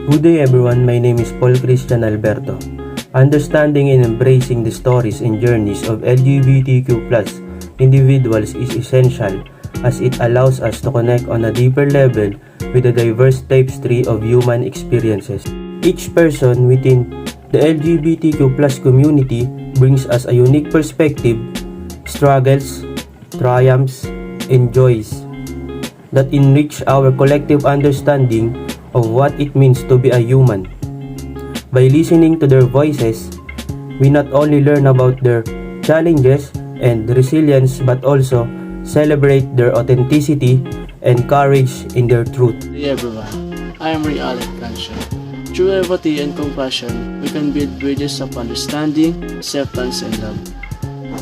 Good day everyone, my name is Paul Christian Alberto. Understanding and embracing the stories and journeys of LGBTQ+ individuals is essential as it allows us to connect on a deeper level with the diverse tapestry of human experiences. Each person within the LGBTQ+ community brings us a unique perspective, struggles, triumphs, and joys that enrich our collective understanding of what it means to be a human. By listening to their voices, we not only learn about their challenges and resilience but also celebrate their authenticity and courage in their truth. Hey everyone, I am Ray Alec Cancio. Through empathy and compassion, we can build bridges of understanding, acceptance, and love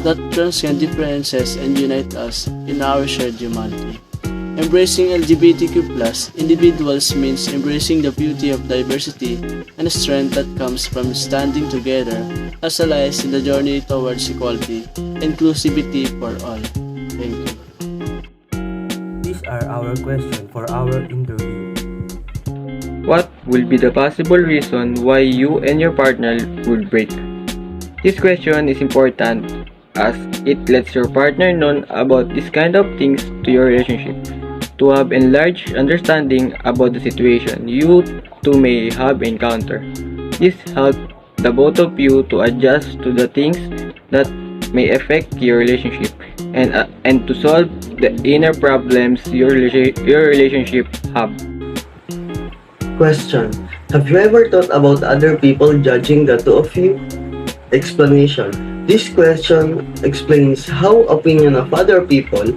that transcend differences and unite us in our shared humanity. Embracing LGBTQ+ individuals means embracing the beauty of diversity and the strength that comes from standing together as allies in the journey towards equality and inclusivity for all. Thank you. These are our questions for our interview. What will be the possible reason why you and your partner will break? This question is important as it lets your partner know about this kind of things to your relationship, to have enlarged understanding about the situation you two may have encountered. This helps the both of you to adjust to the things that may affect your relationship and to solve the inner problems your relationship have. Question: have you ever thought about other people judging the two of you? Explanation: this question explains how opinion of other people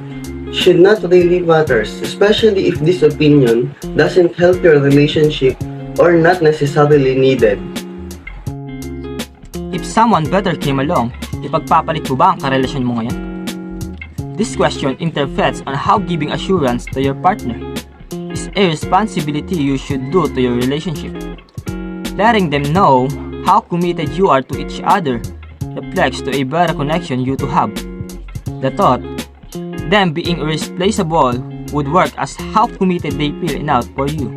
should not really matters, especially if this opinion doesn't help your relationship or not necessarily needed. If someone better came along, ipagpapalit mo ba ang karelasyon mo ngayon? This question interferes on how giving assurance to your partner is a responsibility you should do to your relationship. Letting them know how committed you are to each other reflects to a better connection you two have. The thought, them being irreplaceable, would work as how committed they feel enough for you.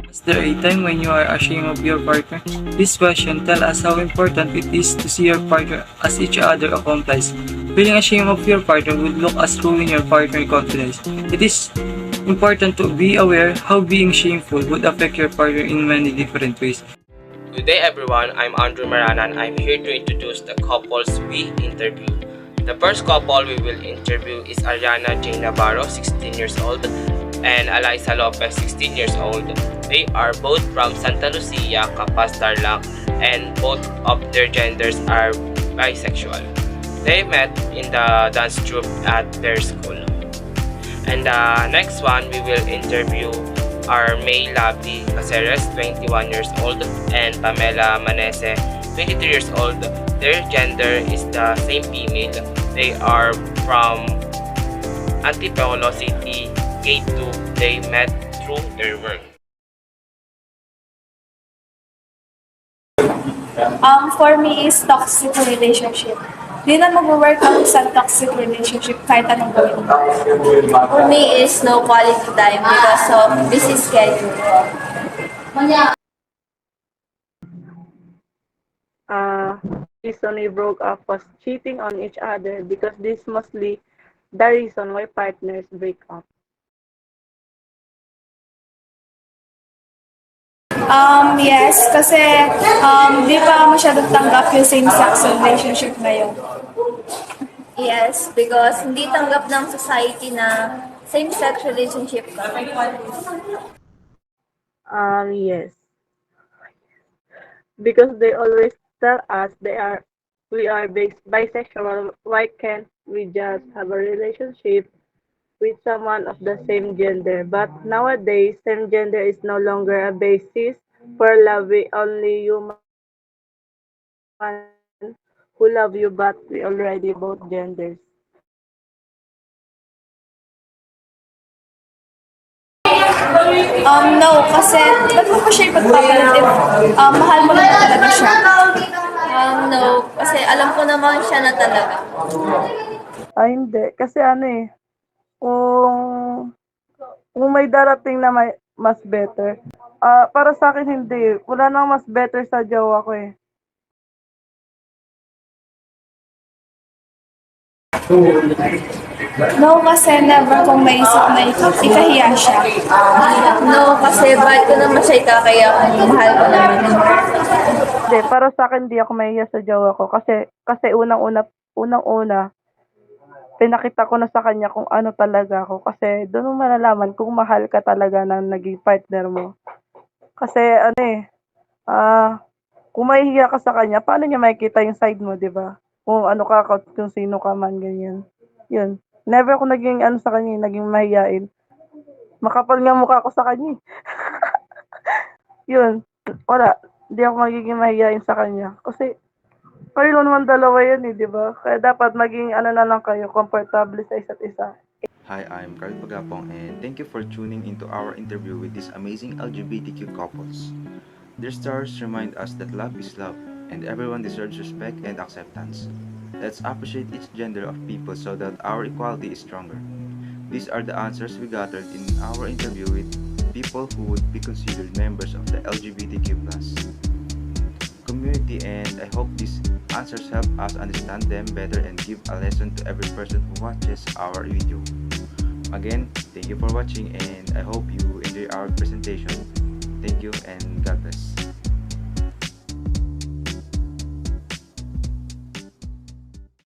Is there a time when you are ashamed of your partner? This question tells us how important it is to see your partner as each other accomplice. Feeling ashamed of your partner would look as ruining your partner's confidence. It is important to be aware how being shameful would affect your partner in many different ways. Good day everyone, I'm Andrew Maranan. I'm here to introduce the couples we interviewed. The first couple we will interview is Ariana Jane Navarro, 16 years old, and Eliza Lopez, 16 years old. They are both from Santa Lucia, Capas, Tarlac, and both of their genders are bisexual. They met in the dance troupe at their school. And the next one we will interview are May Labi Caceres, 21 years old, and Pamela Manese, 23 years old. Their gender is the same female. They are from Antipolo City, Gate 2. They met through their work. For me is toxic relationship. Di na mag-work out sa toxic relationship kahit anong gawin mo. For me is no quality time because of busy schedule. Reason we broke up was cheating on each other because this mostly the reason why partners break up. Yes, kasi di pa masyadong tanggap yung same-sex relationship ngayon. Yes, because hindi tanggap ng society na same-sex relationship ka. Yes. Because they always tell us we are bisexual. Why can't we just have a relationship with someone of the same gender? But nowadays, same gender is no longer a basis for love. We only human who love you, but we already both genders. No, kasi ba't mo pa siya ipagpapalit if mahal mo na talaga siya? No, kasi alam ko naman siya na talaga. Hindi. Kasi kung may darating na mas better, Para sa akin hindi. Wala nang mas better sa jowa ko eh. No, kasi never kong maisip na ikahiya siya. No, kasi bakit ko naman siya ikakaya kung mahal ko naman siya. Hindi, para sa akin hindi ako mahiya sa jowa ko kasi unang-una pinakita ko na sa kanya kung ano talaga ako kasi doon mo malalaman kung mahal ka talaga ng naging partner mo. Kasi kung mahihiya ka sa kanya, paano niya makikita yung side mo, 'di ba? Kung ano ka, kung sino ka man ganyan. 'Yun. Never ako naging sa kanya, naging mahiyain. Makapal nga mukha ko sa kanya. 'Yun. Wala. Hindi ako magiging mahiyain sa kanya kasi kayo naman dalawa yan 'di ba? Kaya dapat maging na lang kayo, komportable sa isa't isa. Hi, I'm Carl Pagapong and thank you for tuning into our interview with these amazing LGBTQ couples. Their stories remind us that love is love and everyone deserves respect and acceptance. Let's appreciate each gender of people so that our equality is stronger. These are the answers we gathered in our interview with people who would be considered members of the LGBTQ+ community, and I hope these answers help us understand them better and give a lesson to every person who watches our video. Again, thank you for watching and I hope you enjoy our presentation. Thank you and God bless.